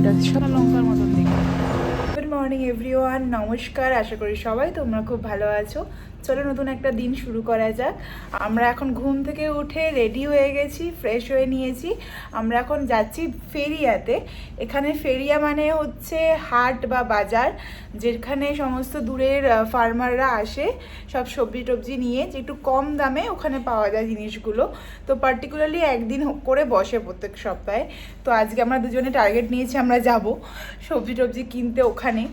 ওটা সাদা লঙ্কার মতন দেখতে। গুড মর্নিং এভরিওয়ান, নমস্কার। আশা করি সবাই তোমরা খুব ভালো আছো। চলো নতুন একটা দিন শুরু করা যাক। আমরা এখন ঘুম থেকে উঠে রেডি হয়ে গেছি, ফ্রেশ হয়ে নিয়েছি। আমরা এখন যাচ্ছি ফেরিয়াতে। এখানে ফেরিয়া মানে হচ্ছে হাট বা বাজার, যেখানে সমস্ত দূরের ফার্মাররা আসে সব সবজি টবজি নিয়ে, যে একটু কম দামে ওখানে পাওয়া যায় জিনিসগুলো। তো পার্টিকুলারলি একদিন করে বসে প্রত্যেক সপ্তাহে। তো আজকে আমরা দুজনে টার্গেট নিয়েছি, আমরা যাব সবজি টবজি কিনতে ওখানে।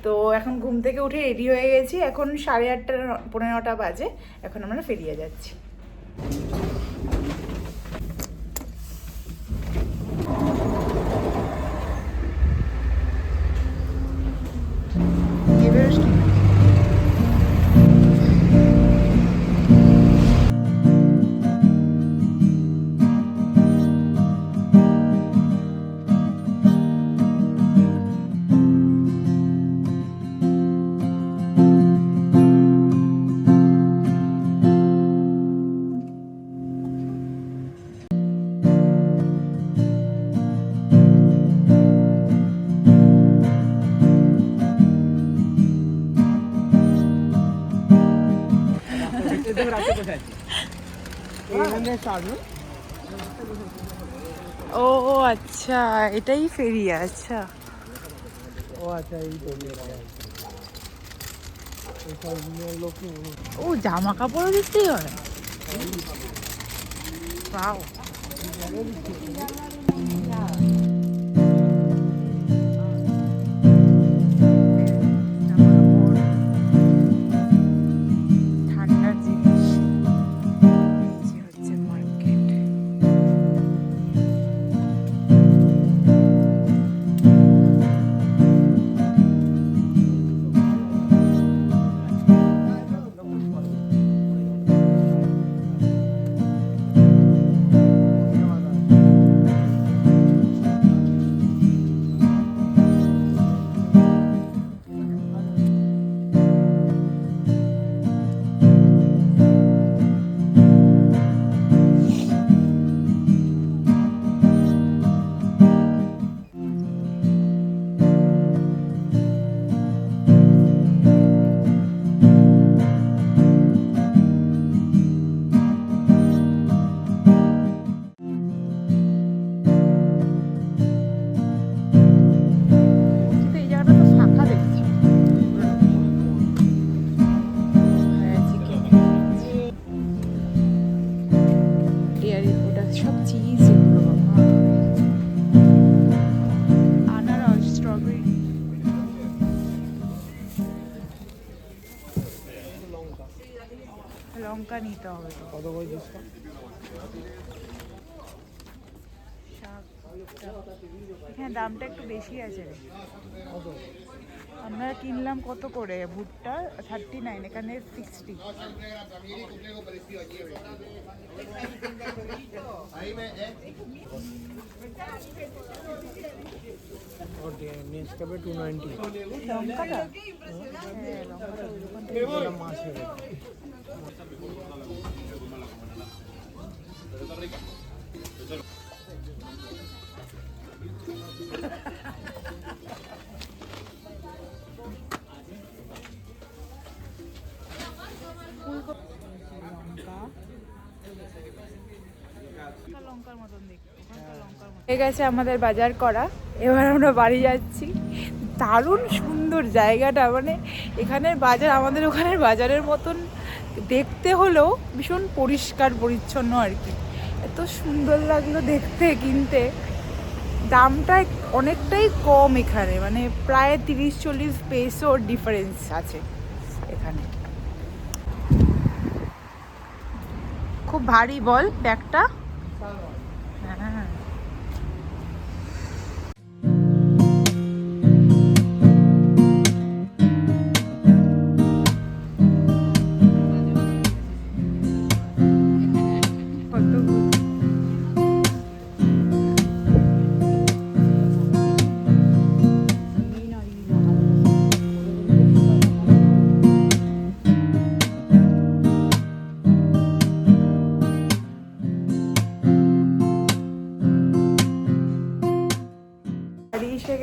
তো এখন ঘুম থেকে উঠে রেডি হয়ে গেছি, এখন 8:30 পৌনে 9টা বাজে। এখন আমরা ফেরিয়ে যাচ্ছি। ও আচ্ছা, এটাই ফেরিয়া। আচ্ছা ও আচ্ছা, এই তো ও জামা কাপড়ও দিতেই হয়। পাও ঠান্ডার জিনিস হচ্ছে মার্কেট। লঙ্কা নিতে হবে তো। কত করে দিচ্ছ? হ্যাঁ, দামটা একটু বেশি আছে রে। আমরা কিনলাম কত করে ভুট্টা? 39, এখানে 60। নেসকাফে 290। লঙ্কাটা? হ্যাঁ, লঙ্কাটা ওই দোকান থেকে মাছ হবে। হয়ে গেছে আমাদের বাজার করা। এবার আমরা বাড়ি যাচ্ছি। দারুণ সুন্দর জায়গাটা, মানে এখানের বাজার আমাদের ওখানের বাজারের মতন দেখতে হলেও ভীষণ পরিষ্কার পরিচ্ছন্ন আর কি। এত সুন্দর লাগলো দেখতে, কিনতে। দামটা অনেকটাই কম এখানে, মানে প্রায় 30-40 পেসোর ডিফারেন্স আছে এখানে। খুব ভারী বল ব্যাগটা। হ্যাঁ,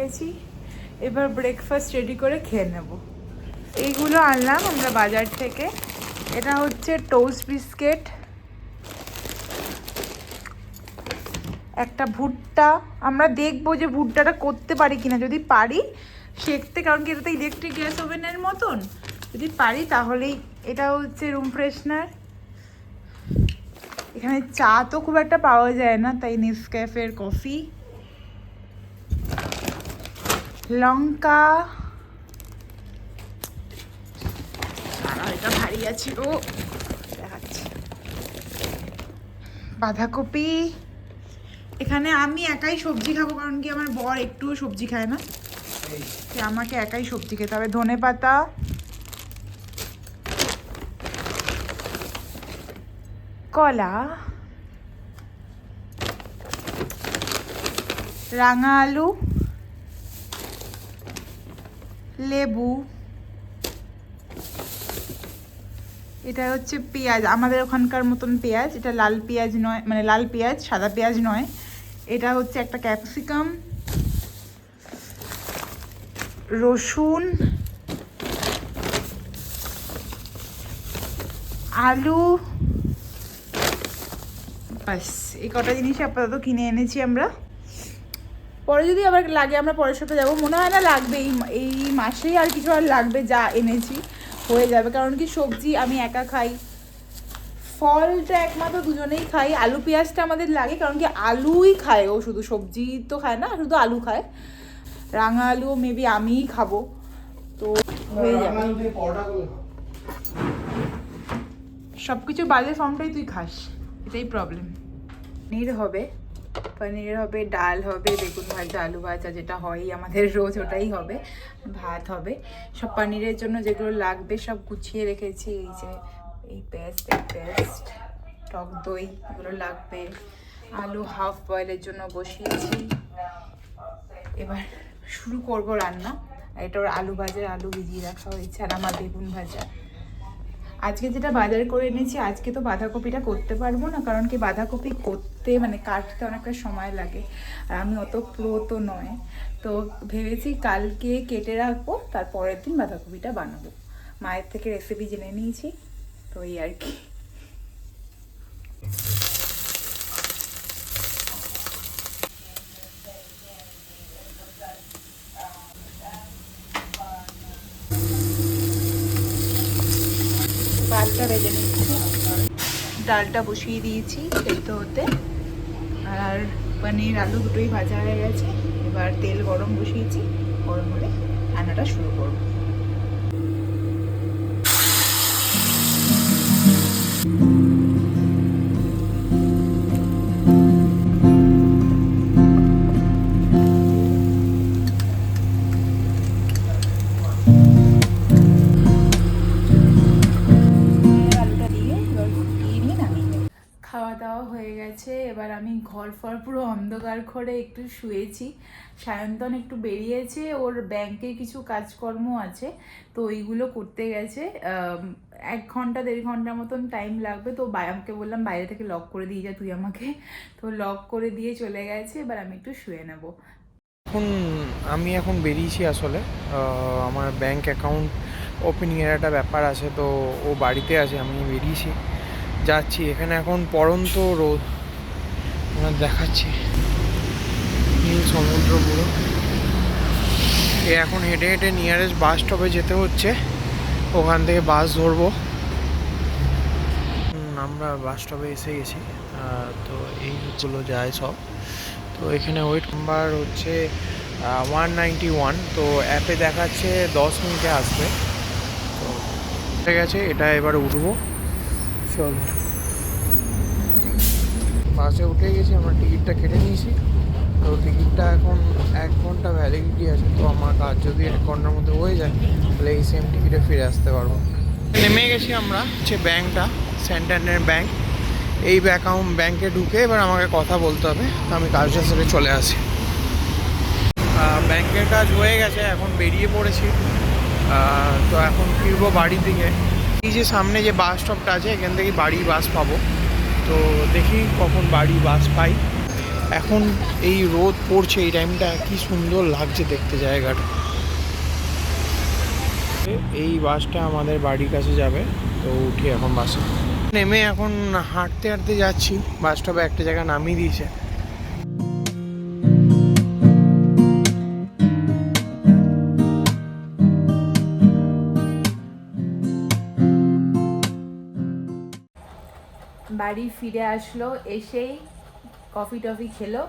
গেছি, এবার ব্রেকফাস্ট রেডি করে খেয়ে নেব। এইগুলো আনলাম আমরা বাজার থেকে। এটা হচ্ছে টোস্ট বিস্কিট, একটা ভুট্টা। আমরা দেখবো যে ভুট্টাটা করতে পারি কিনা, যদি পারি শেখতে, কারণ কি এটা তো ইলেকট্রিক গ্যাস ওভেনের মতন, যদি পারি তাহলেই। এটা হচ্ছে রুম ফ্রেশনার। এখানে চা তো খুব একটা পাওয়া যায় না, তাই নেসক্যাফের কফি। লঙ্কা, এটা ভারী আছে গো, দেখাচ্ছি। বাঁধাকপি। এখানে আমি একাই সবজি খাবো, কারণ কি আমার বর একটুও সবজি খায় না, আমাকে একাই সবজি খেতে হবে। ধনেপাতা, কলা, রাঙা আলু, লেবু, এটা হচ্ছে পেঁয়াজ, আমাদের ওখানকার মতন পেঁয়াজ, এটা লাল পেঁয়াজ নয়, মানে লাল পেঁয়াজ, সাদা পেঁয়াজ নয়। এটা হচ্ছে একটা ক্যাপসিকাম, রসুন, আলু, বাস এই কটা জিনিস আপাতত কিনে এনেছি আমরা। পরে যদি আবার লাগে আমরা পরের সপ্তাহে যাবো, মনে হয় না লাগবে, এই মাসেই আর কিছু আর লাগবে, যা এনেছি হয়ে যাবে। কারণ কি সবজি আমি একা খাই, ফলটা একমাত্র দুজনেই খাই, আলু পেঁয়াজটা আমাদের লাগে, কারণ কি আলুই খায় ও, শুধু সবজি তো খায় না, শুধু আলু খায়। রাঙা আলু মেবি আমিই খাবো, তো হয়ে যাবে। সব কিছু বাজে ফর্মটাই তুই খাস, এটাই প্রবলেম। পনির হবে, পনির হবে, ডাল হবে, বেগুন ভাজা, আলু ভাজা, যেটা হয়ই আমাদের রোজ, ওটাই হবে। ভাত হবে। সব পনিরের জন্য যেগুলো লাগবে সব গুছিয়ে রেখেছি। এই যে এই পেস্ট, টক দই, এগুলো লাগবে। আলু হাফ বয়েলের জন্য বসিয়েছি, এবার শুরু করব রান্না। এটা ওর আলু ভাজার, আলু ভিজিয়ে রাখা হয়েছে, আর আমার বেগুন ভাজা। আজকে যেটা বাজার করে এনেছি, আজকে তো বাঁধাকপিটা করতে পারবো না, কারণ কি বাঁধাকপি করতে মানে কাটতে অনেকটা সময় লাগে, আর আমি অত প্রো তো নয়। তো ভেবেছি কালকে কেটে রাখবো, তারপরের দিন বাঁধাকপিটা বানাবো। মায়ের থেকে রেসিপি জেনে নিয়েছি, তো এই আর কি। ভাতটা ভেজে নিচ্ছি, ডালটা বসিয়ে দিয়েছি সেদ্ধ হতে, আর পনির আলু দুটোই ভাজা হয়ে গেছে। এবার তেল গরম বসিয়েছি, গরম হলে রান্নাটা শুরু করবো। খাওয়া দাওয়া হয়ে গেছে, এবার আমি ঘর ফর পুরো অন্ধকার করে একটু শুয়েছি। সায়ন্তন একটু বেরিয়েছে, ওর ব্যাংকে কিছু কাজকর্ম আছে, তো ওইগুলো করতে গেছে। 1 ঘন্টা 1.5 ঘন্টার মতন টাইম লাগবে, তো আমাকে বললাম বাইরে থেকে লক করে দিয়ে যা তুই আমাকে, তো লক করে দিয়ে চলে গেছে। এবার আমি একটু শুয়ে নেব। আমি এখন বেরিয়েছি আসলে, আমার ব্যাংক অ্যাকাউন্ট ওপেনিংয়ের একটা ব্যাপার আছে, তো ও বাড়িতে আছে, আমি বেরিয়েছি, যাচ্ছি। এখানে এখন পড়ন্ত রোদ, আপনার দেখাচ্ছি নীল সমুদ্র পুরো। এখন হেঁটে হেঁটে নিয়ারেস্ট বাস স্টপে যেতে হচ্ছে, ওখান থেকে বাস ধরবো। আমরা বাস স্টপে এসে গেছি, তো এইগুলো যায় সব। তো এখানে ওয়েট নাম্বার হচ্ছে 191, তো অ্যাপে দেখাচ্ছে 10 মিনিটে আসবে। তো ঠিক আছে, এটা এবারে উঠবো, চলো। বাসে উঠে গেছি, আমরা টিকিটটা কেটে নিয়েছি। তো টিকিটটা এখন 1 ঘন্টা ভ্যালিডিটি আছে, তো আমার কাজ যদি 1 ঘন্টার মধ্যে হয়ে যায়, তাহলে এই সেম টিকিটে ফিরে আসতে পারবো। নেমে গেছি আমরা, হচ্ছে ব্যাংকটা স্যান্টান্ডার ব্যাংক। এই ব্যাংকে ঢুকে এবার আমাকে কথা বলতে হবে, তো আমি কাজটা সেরে চলে আসি। ব্যাংকের কাজ হয়ে গেছে, এখন বেরিয়ে পড়েছি। তো এখন ফিরবো বাড়ির দিকে। এই যে সামনে যে বাস স্টপটা আছে, এখান থেকে বাড়ি বাস পাবো, তো দেখি কখন বাড়ি বাস পাই। এখন এই রোদ পড়ছে এই টাইমটা, কি সুন্দর লাগছে দেখতে জায়গাটা। এই বাসটা আমাদের বাড়ির কাছে যাবে, তো উঠি এখন বাসে। নেমে এখন হাঁটতে হাঁটতে যাচ্ছি, বাস স্টপে একটা জায়গায় নামিয়ে দিয়েছে। বাড়ি ফিরে আসলো, এসেই কফি টফি খেলো,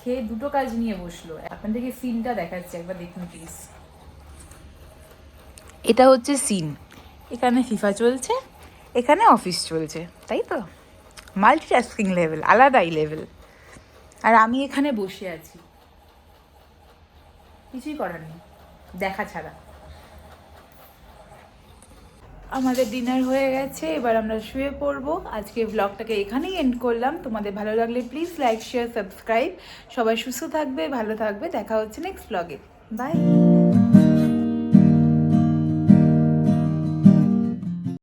খেয়ে দুটো কাজ নিয়ে বসলো। আপনাদেরকে সিনটা দেখাচ্ছি, একবার দেখুন প্লিজ। এটা হচ্ছে সিন, এখানে ফিফা চলছে, এখানে অফিস চলছে, তাই তো মাল্টিটাস্কিং লেভেল, আলাদাই লেভেল। আর আমি এখানে বসে আছি, কিছুই করার নেই, দেখা ছাড়া। আমাদের ডিনার হয়ে গেছে, এবার আমরা শুয়ে পড়বো। আজকে ব্লগটাকে এখানেই এন্ড করলাম। তোমাদের ভালো লাগলে প্লিজ লাইক, শেয়ার, সাবস্ক্রাইব। সবাই সুস্থ থাকবে, ভালো থাকবে, দেখা হচ্ছে নেক্সট ব্লগে। বাই।